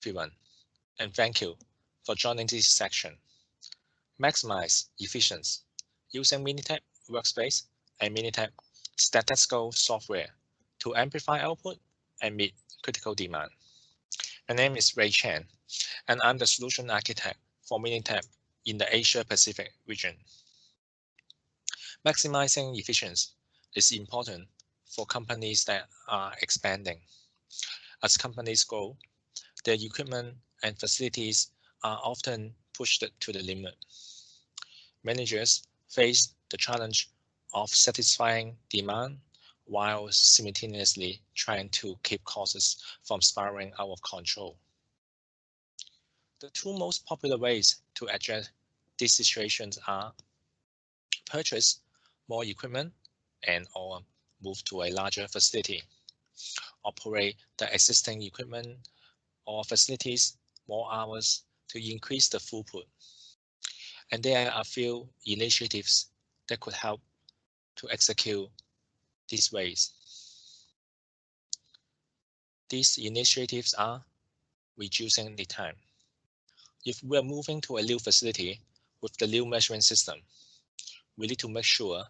everyone, and thank you for joining this section. Maximize efficiency using Minitab Workspace and Minitab Statistical software to amplify output and meet critical demand. My name is Chen, and I'm the solution architect for Minitab in the Asia-Pacific region. Maximizing efficiency is important for companies that are expanding. As companies grow, their equipment and facilities are often pushed to the limit. Managers face the challenge of satisfying demand while simultaneously trying to keep costs from spiraling out of control. The two most popular ways to address these situations are purchase more equipment and/or move to a larger facility, operate the existing equipment or facilities more hours to increase the throughput. And there are a few initiatives that could help to execute these ways. These initiatives are reducing lead time. If we are moving to a new facility with the new measurement system, we need to make sure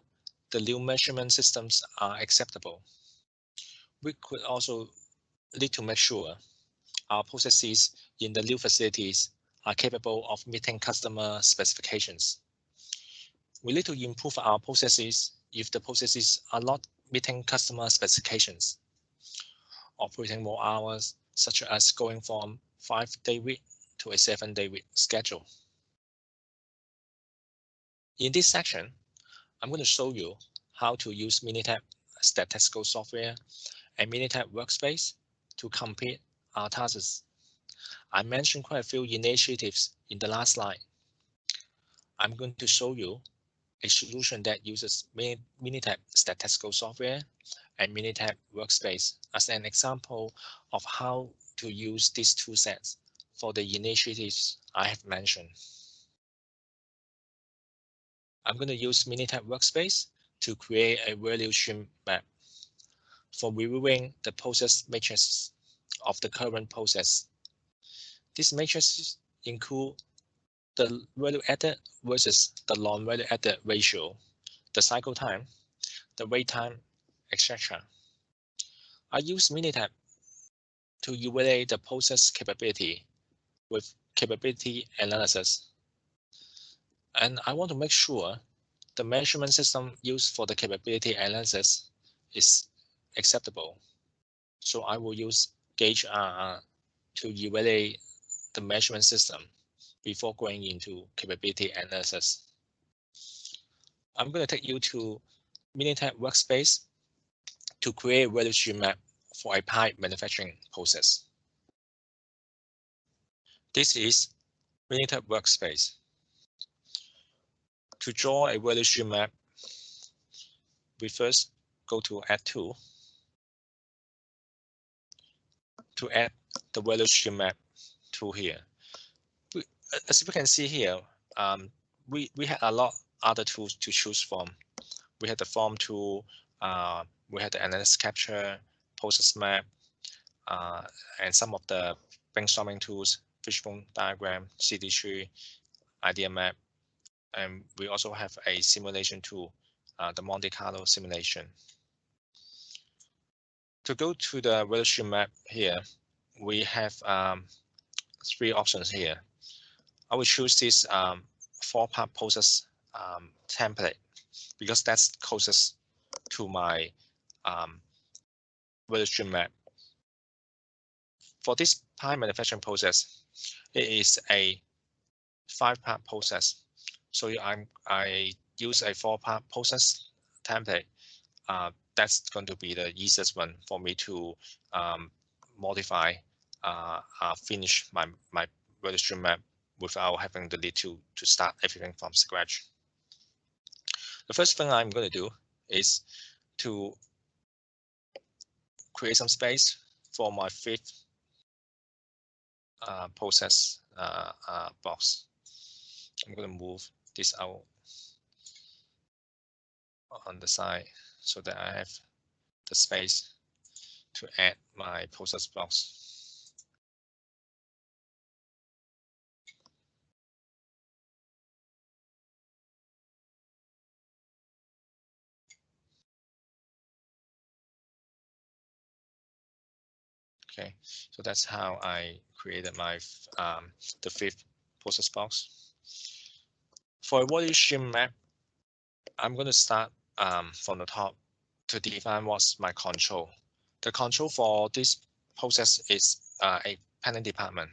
the new measurement systems are acceptable. We could also need to make sure our processes in the new facilities are capable of meeting customer specifications. We need to improve our processes if the processes are not meeting customer specifications. Operating more hours, such as going from 5-day week to a 7-day week schedule. In this section, I'm going to show you how to use Minitab Statistical software and Minitab Workspace to complete our tasks. I mentioned quite a few initiatives in the last slide. I'm going to show you a solution that uses Minitab Statistical software and Minitab Workspace as an example of how to use these two sets for the initiatives I have mentioned. I'm going to use Minitab Workspace to create a value stream map for reviewing the process matrices of the current process. These matrices include the value added versus the non-value added ratio, the cycle time, the wait time, etc. I use Minitab to evaluate the process capability with capability analysis. And I want to make sure the measurement system used for the capability analysis is acceptable. So I will use gageR&R to evaluate the measurement system before going into capability analysis. I'm going to take you to Minitab Workspace to create a value stream map for a pipe manufacturing process. This is Minitab Workspace. To draw a value stream map, we first go to Add Tool to add the value stream map tool here. As you can see here, we had a lot other tools to choose from. We had the form tool, we had the analysis capture, process map, and some of the brainstorming tools, fishbone diagram, CD tree, idea map, and we also have a simulation tool, the Monte Carlo simulation. To go to the value stream map here, we have 3 options here. I will choose this 4-part process template because that's closest to my value stream map. For this pipe manufacturing process, it is a 5-part process. So I use a 4-part process template. That's going to be the easiest one for me to modify, finish my value stream map without having the need to start everything from scratch. The first thing I'm going to do is to create some space for my 5th process box. I'm going to move this out on the side so that I have the space to add my process box. Okay, so that's how I created my the fifth process box. For a value stream map, I'm going to start from the top to define what's my control. The control for this process is a planning department.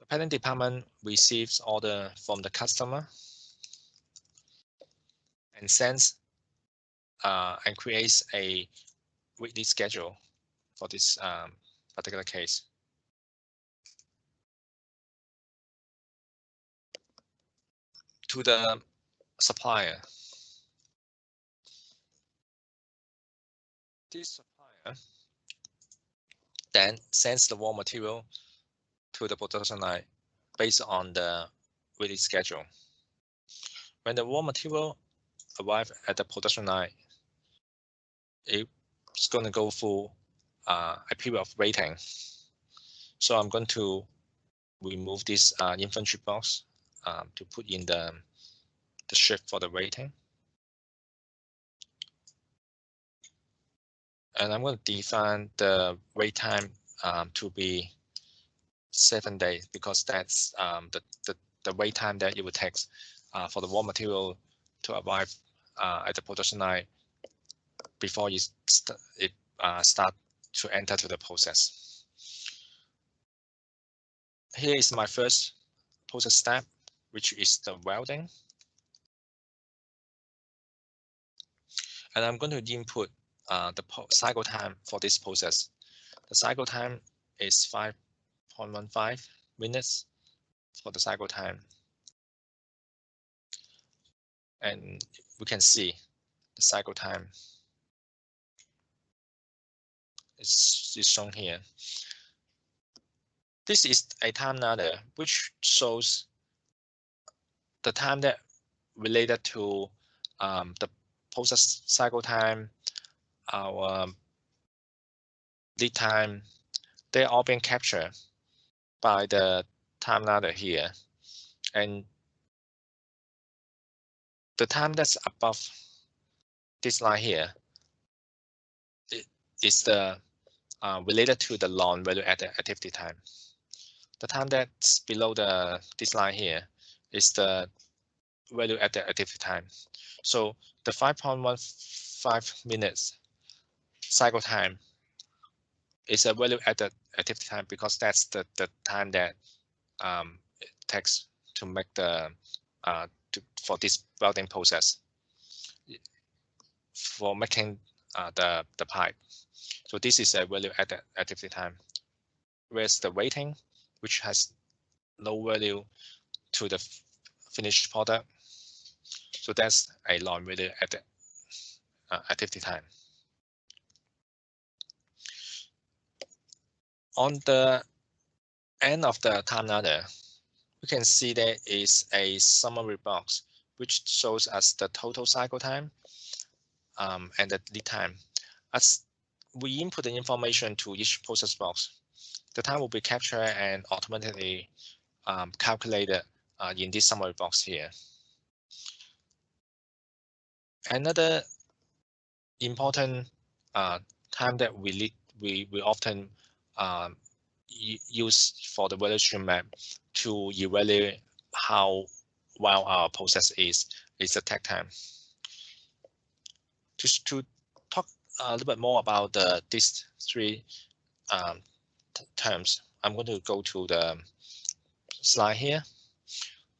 The planning department receives order from the customer and sends and creates a weekly schedule for this particular case. To the supplier. This supplier then sends the raw material to the production line based on the release schedule. When the raw material arrives at the production line, it's going to go through a period of waiting. So I'm going to remove this inventory box to put in the shift for the waiting. And I'm going to define the wait time to be 7 days, because that's the wait time that it would take for the raw material to arrive at the production line before it start to enter to the process. Here is my first process step, which is the welding. And I'm going to input the cycle time for this process. The cycle time is 5.15 minutes for the cycle time. And we can see the cycle time is shown here. This is a time ladder which shows the time that related to the process cycle time, our lead time. They're all being captured by the time ladder here. And the time that's above this line here is the related to the non-value added activity time. The time that's below this line here is the value added activity time. So the 5.15 minutes cycle time is a value added activity time, because that's the time that it takes to make the for this welding process for making the pipe. So this is a value added activity time. Whereas the waiting, which has no value to the finished product, so that's a non-value added activity time. On the end of the time ladder, we can see there is a summary box which shows us the total cycle time and the lead time. As we input the information to each process box, the time will be captured and automatically calculated in this summary box here. Another important time that we often use for the value stream map to evaluate how well our process is the takt time. Just to talk a little bit more about these three terms, I'm going to go to the slide here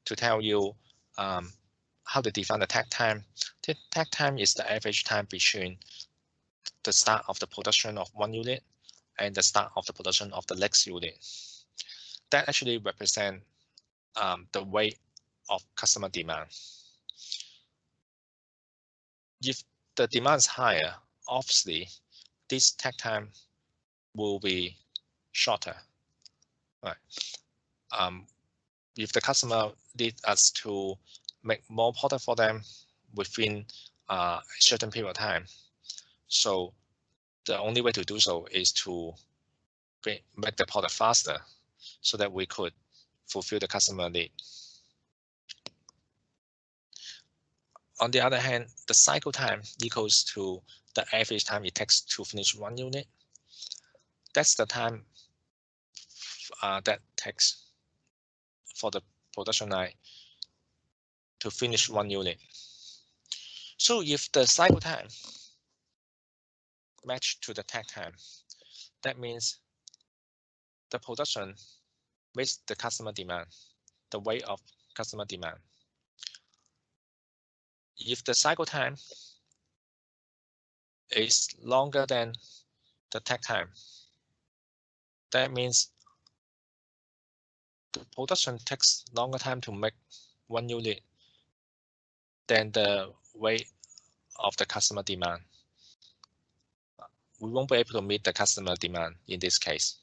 to tell you how to define the takt time. The takt time is the average time between the start of the production of one unit and the start of the production of the next unit. That actually represent the weight of customer demand. If the demand is higher, obviously this takt time will be shorter. Right. If the customer needs us to make more product for them within a certain period of time, so the only way to do so is to make the product faster so that we could fulfill the customer need. On the other hand, the cycle time equals to the average time it takes to finish one unit. That's the time that takes for the production line to finish one unit. So if the cycle time match to the takt time, that means the production meets the customer demand, the weight of customer demand. If the cycle time is longer than the takt time, that means the production takes longer time to make one unit than the weight of the customer demand. We won't be able to meet the customer demand in this case.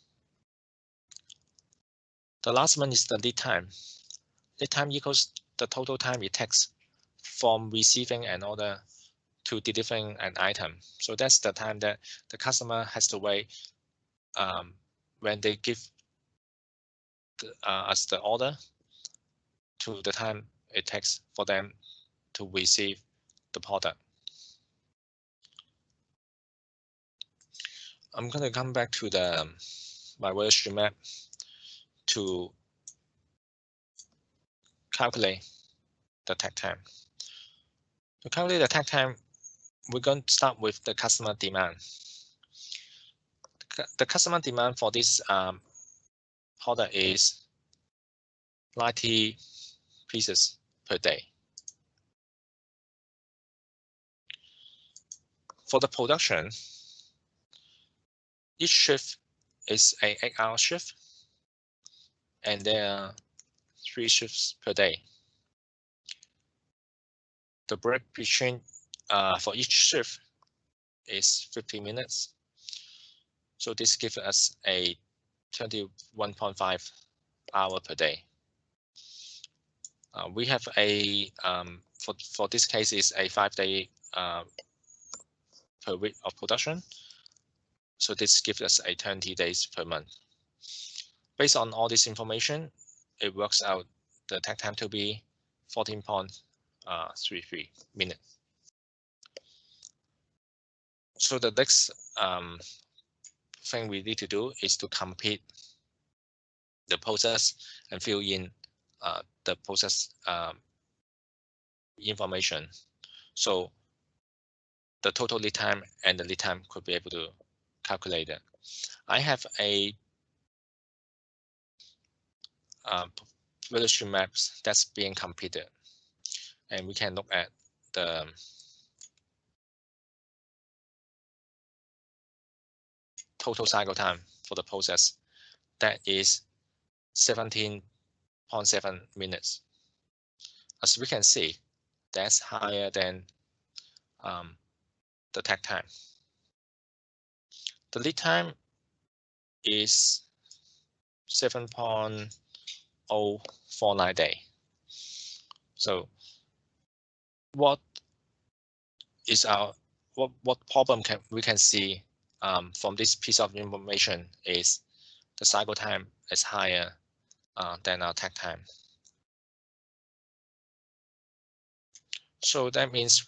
The last one is the lead time. Lead time equals the total time it takes from receiving an order to delivering an item. So that's the time that the customer has to wait when they give us the order to the time it takes for them to receive the product. I'm going to come back to my value stream map to calculate the takt time. To calculate the takt time, we're going to start with the customer demand. The customer demand for this product is 90 pieces per day. For the production, each shift is an 8-hour shift, and there are 3 shifts per day. The break between for each shift is 50 minutes. So this gives us a 21.5 hour per day. We have a for this case is a 5-day per week of production. So this gives us a 20 days per month. Based on all this information, it works out the takt time to be 14.33 minutes. So the next thing we need to do is to complete the process and fill in the process information. So the total lead time and the lead time could be able to calculate it. I have a value stream maps that's being completed, and we can look at the total cycle time for the process. That is 17.7 minutes. As we can see, that's higher than the takt time. The lead time is 7.049 days. So what is what problem we can see from this piece of information is the cycle time is higher than our takt time. So that means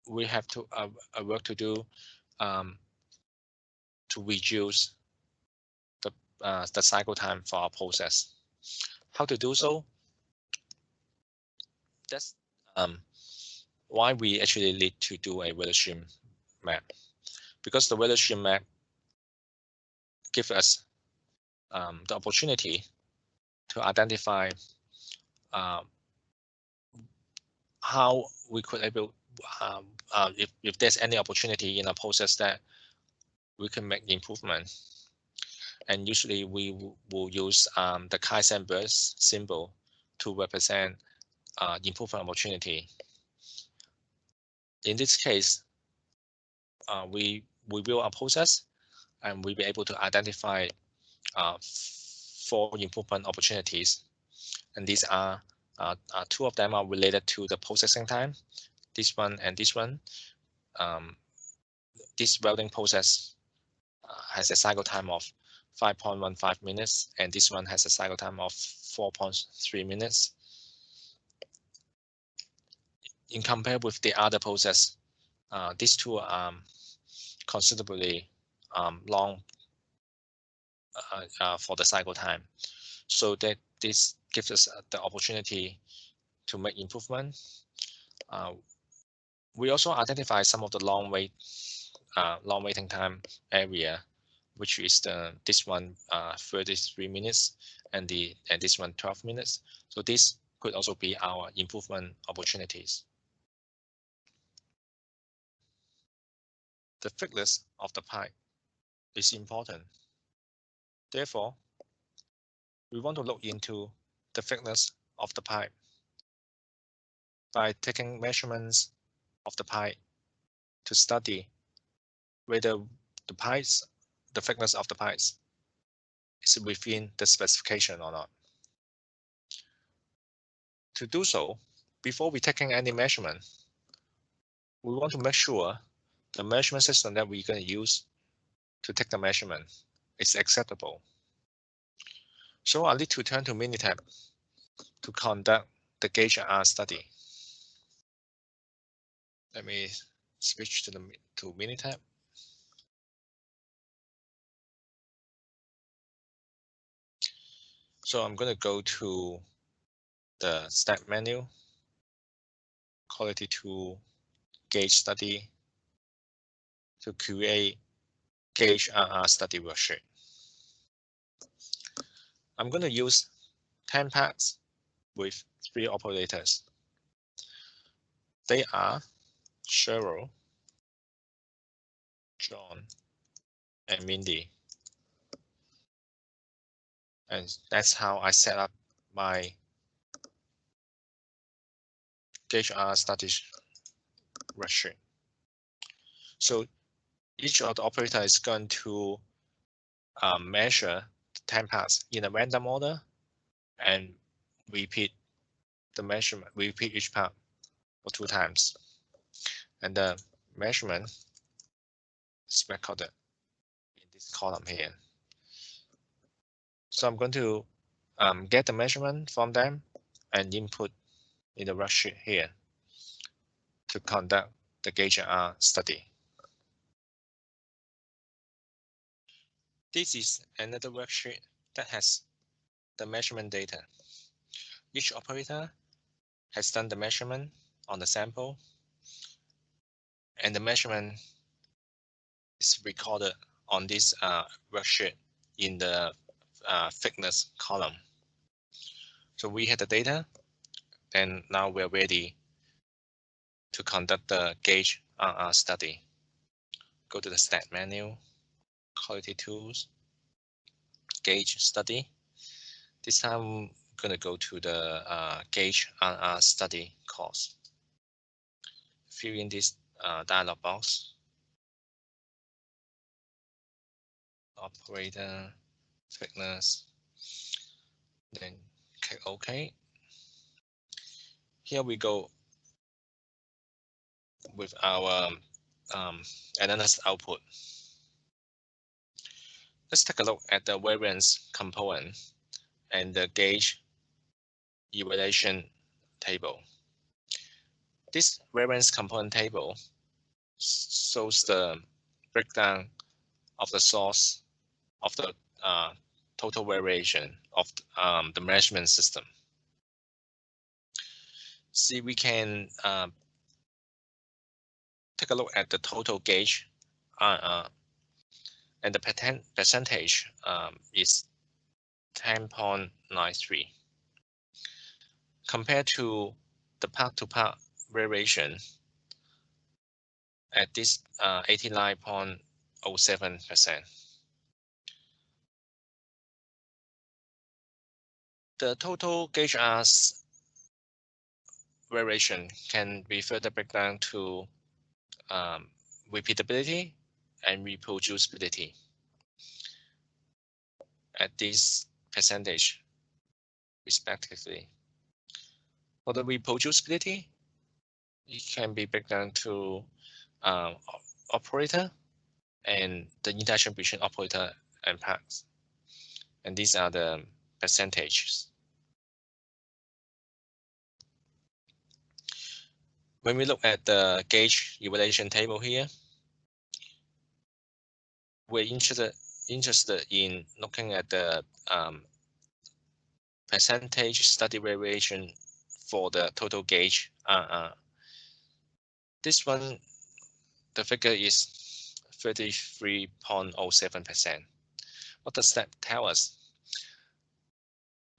we have to work to do to reduce the cycle time for our process. How to do so? That's why we actually need to do a value stream map, because the value stream map gives us the opportunity to identify how we could able if there's any opportunity in a process that we can make improvement. And usually we will use the Kaizen burst symbol to represent improvement opportunity. In this case, we build a process and we'll be able to identify 4 improvement opportunities. And these are 2 of them are related to the processing time. This one and this one. This welding process has a cycle time of 5.15 minutes, and this one has a cycle time of 4.3 minutes. In compare with the other process, these two are considerably long for the cycle time, so that this gives us the opportunity to make improvement. We also identify some of the long waiting time area, which is this one 33 minutes and this one 12 minutes. So this could also be our improvement opportunities. The thickness of the pipe is important. Therefore, we want to look into the thickness of the pipe by taking measurements of the pipe to study whether the thickness of the pipes is within the specification or not. To do so, before we taking any measurement, we want to make sure the measurement system that we're going to use to take the measurement is acceptable. So I need to turn to Minitab to conduct the gageR&R study. Let me switch to Minitab. So I'm going to go to the step menu, quality tool, gauge study, to create gageR&R study worksheet. I'm going to use 10 packs with 3 operators. They are Cheryl, John, and Mindy. And that's how I set up my gageR&R study worksheet. So each of the operator is going to measure the 10 parts in a random order and repeat the measurement. We repeat each part for 2 times, and the measurement is recorded in this column here. So I'm going to get the measurement from them and input in the worksheet here to conduct the gageR&R study. This is another worksheet that has the measurement data. Each operator has done the measurement on the sample, and the measurement is recorded on this worksheet in the thickness column. So we have the data, and now we're ready to conduct the gageR&R study. Go to the Stat menu, Quality Tools, Gauge Study. This time I'm going to go to the gageR&R study course. Fill in this dialog box. Operator, thickness, then click OK. Here we go with our analysis output. Let's take a look at the variance component and the gauge evaluation table. This variance component table shows the breakdown of the source of the total variation of the measurement system. See, we can take a look at the total gauge, and the percentage is 10.93. Compared to the part-to-part variation at this 89.07%. The total gageR's variation can be further breakdown to repeatability and reproducibility at this percentage respectively. For the reproducibility, it can be broken down to operator and the interaction between operator and parts. And these are the percentages. When we look at the gauge evaluation table here, we're interested in looking at the percentage study variation for the total gauge. This one, the figure is 33.07%. What does that tell us?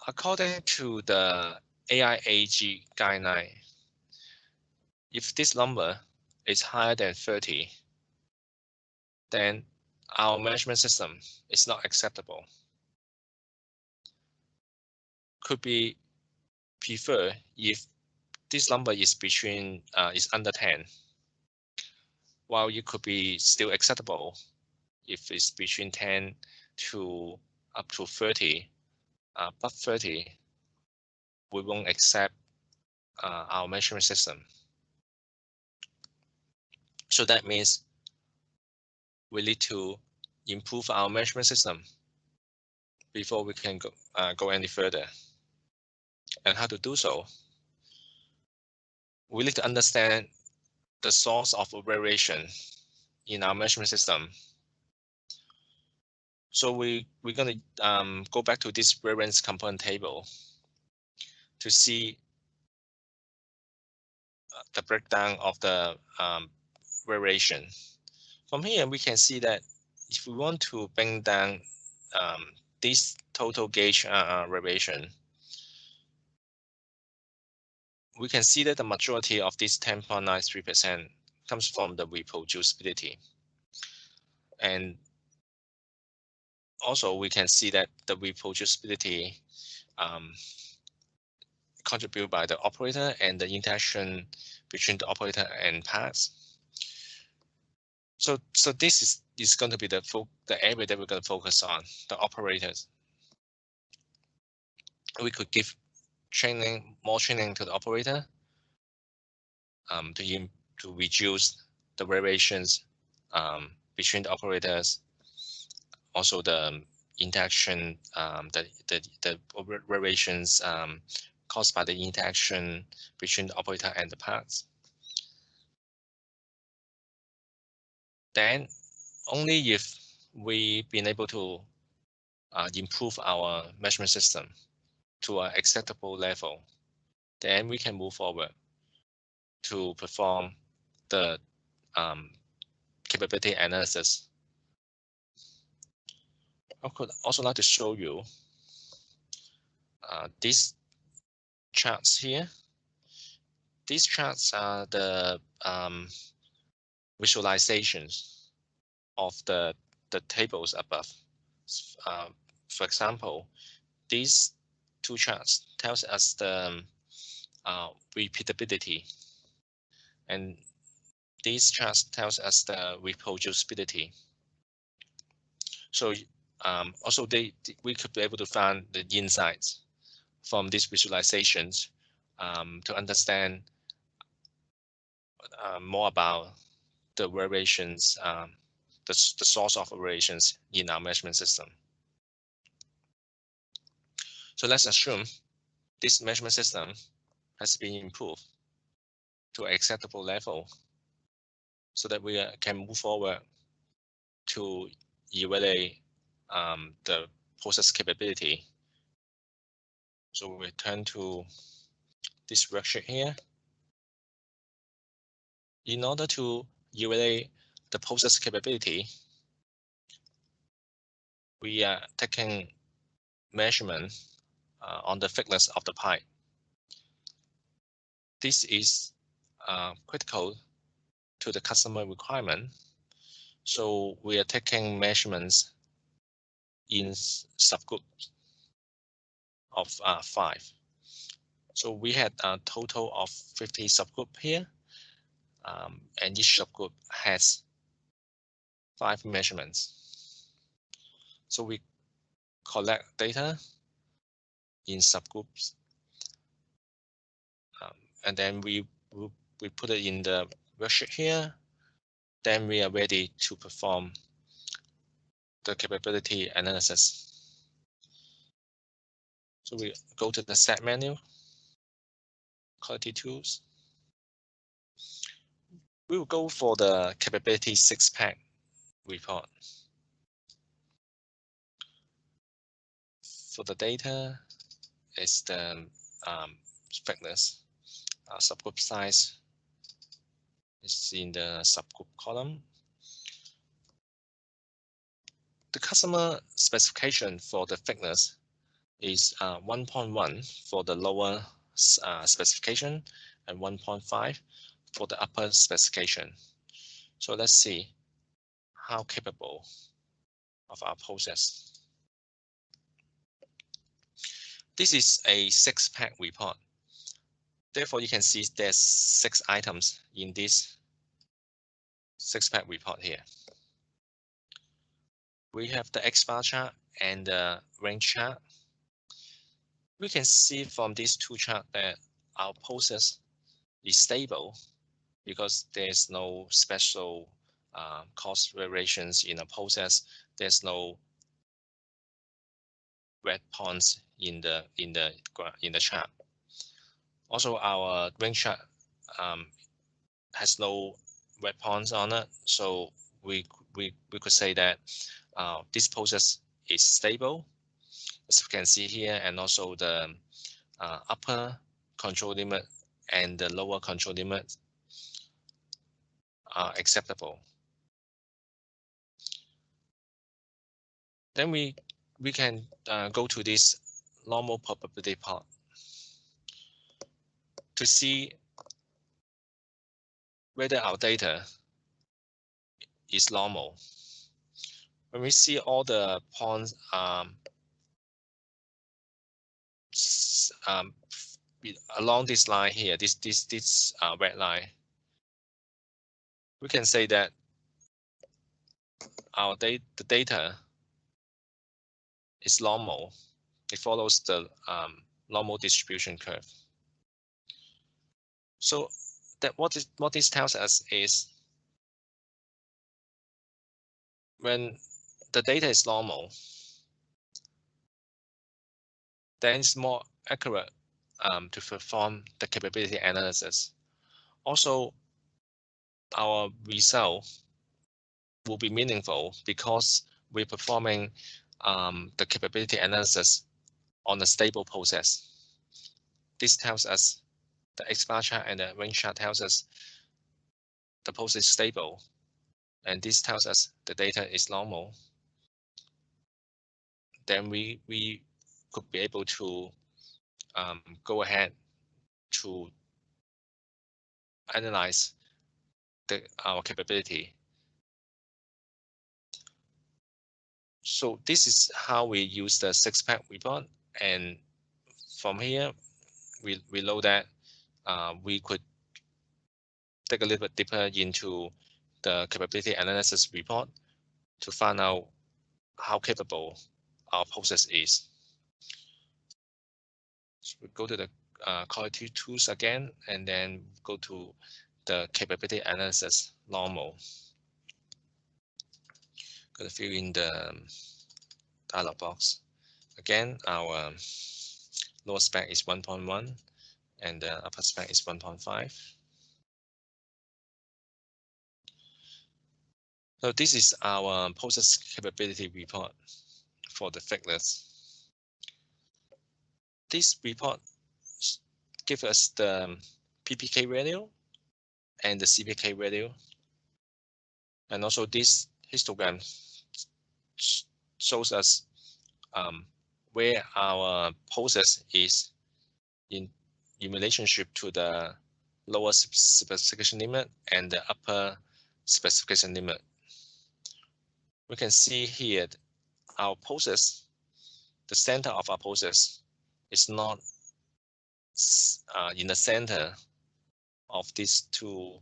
According to the AIAG guideline, if this number is higher than 30, then our measurement system is not acceptable. Could be preferred if this number is between is under 10, while it could be still acceptable if it's between 10 to up to 30. But 30, we won't accept our measurement system. So that means we need to improve our measurement system before we can go any further. And how to do so? We need to understand the source of variation in our measurement system. So we're going to go back to this variance component table to see the breakdown of the variation. From here, we can see that if we want to bring down this total gauge variation, we can see that the majority of this 10.93% comes from the reproducibility. And also, we can see that the reproducibility contributed by the operator and the interaction between the operator and parts. So this is going to be the area that we're going to focus on, the operators. We could give more training to the operator to reduce the variations between the operators. Also, the interaction, the variations caused by the interaction between the operator and the parts. Then, only if we've been able to improve our measurement system to an acceptable level, then we can move forward to perform the capability analysis. I could also like to show you these charts here. These charts are the visualizations of the tables above. For example, these two charts tells us the repeatability, and these charts tells us the reproducibility. So also we could be able to find the insights from these visualizations to understand more about the variations, the source of variations in our measurement system. So let's assume this measurement system has been improved to an acceptable level so that we can move forward to evaluate the process capability. So we turn to this worksheet here. In order to evaluate the process capability, we are taking measurement on the thickness of the pipe. This is critical to the customer requirement. So we are taking measurements in subgroups of 5. So we had a total of 50 subgroups here, and each subgroup has 5 measurements. So we collect data in subgroups, and then we put it in the worksheet here. Then we are ready to perform the capability analysis. So we go to the set menu, quality tools, We will go for the capability 6-pack report. For the data, it's the thickness, subgroup size is in the subgroup column. The customer specification for the thickness is 1.1 for the lower specification and 1.5 for the upper specification. So let's see how capable of our process. This is a 6-pack report. Therefore, you can see there's 6 items in this 6-pack report here. We have the X-bar chart and the range chart. We can see from these 2 charts that our process is stable because there's no special cost variations in a process. There's no red points in the chart. Also, our range chart has no red points on it, so we could say that this process is stable, as you can see here, and also the upper control limit and the lower control limit are acceptable. Then we can go to this normal probability part to see whether our data is normal. When we see all the points along this line here, this red line, we can say that the data is normal. It follows the normal distribution curve. So that what this tells us is when the data is normal, then it's more accurate to perform the capability analysis. Also, our result will be meaningful because we're performing the capability analysis on a stable process. This tells us the X-bar chart and the range chart tells us the process is stable, and this tells us the data is normal. Then we could be able to go ahead to analyze our capability. So this is how we use the 6-pack report, and from here we know that we could dig a little bit deeper into the capability analysis report to find out how capable our process is. So we go to the quality tools again, and then go to the capability analysis normal. Going to fill in the dialog box. Again, our lower spec is 1.1 and the upper spec is 1.5. So this is our process capability report for the thickness. This report gives us the PPK value and the CPK value, and also this histogram shows us where our process is in relationship to the lower specification limit and the upper specification limit. We can see here our process, the center of our process is not in the center of these 2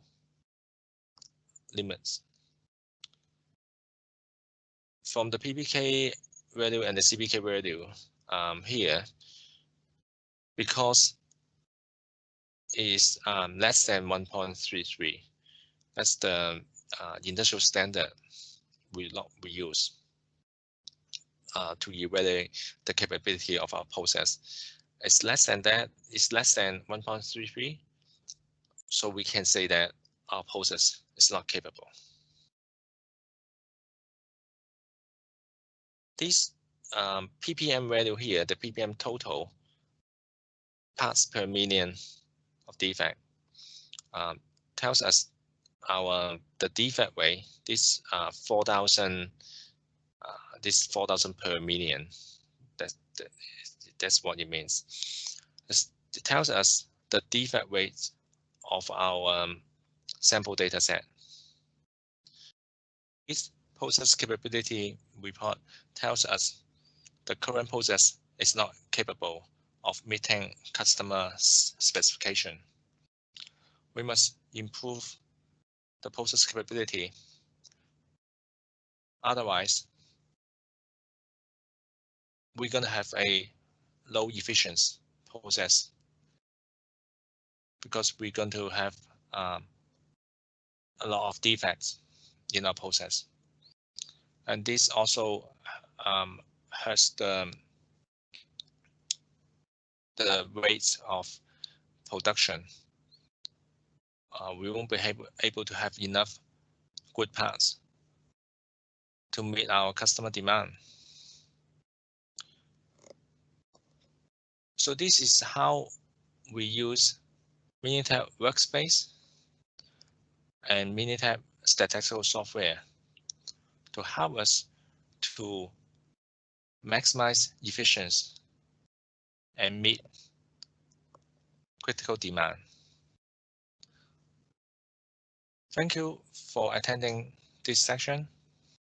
limits. From the PPK value and the CPK value here, because is less than 1.33, that's the industrial standard we use to evaluate the capability of our process. It's less than that, it's less than 1.33. So we can say that our process is not capable. This ppm value here, the ppm total parts per million of defect, tells us the defect rate. This 4,000. This 4,000 per million. That's what it means. It tells us the defect rate of our sample data set. This process capability report tells us the current process is not capable of meeting customer specification. We must improve the process capability. Otherwise, we're going to have a low efficiency process because we're going to have a lot of defects in our process. And this also hurts the rates of production. We won't be able to have enough good parts to meet our customer demand. So this is how we use Minitab Workspace and Minitab Statistical software to help us to maximize efficiency and meet critical demand. Thank you for attending this section.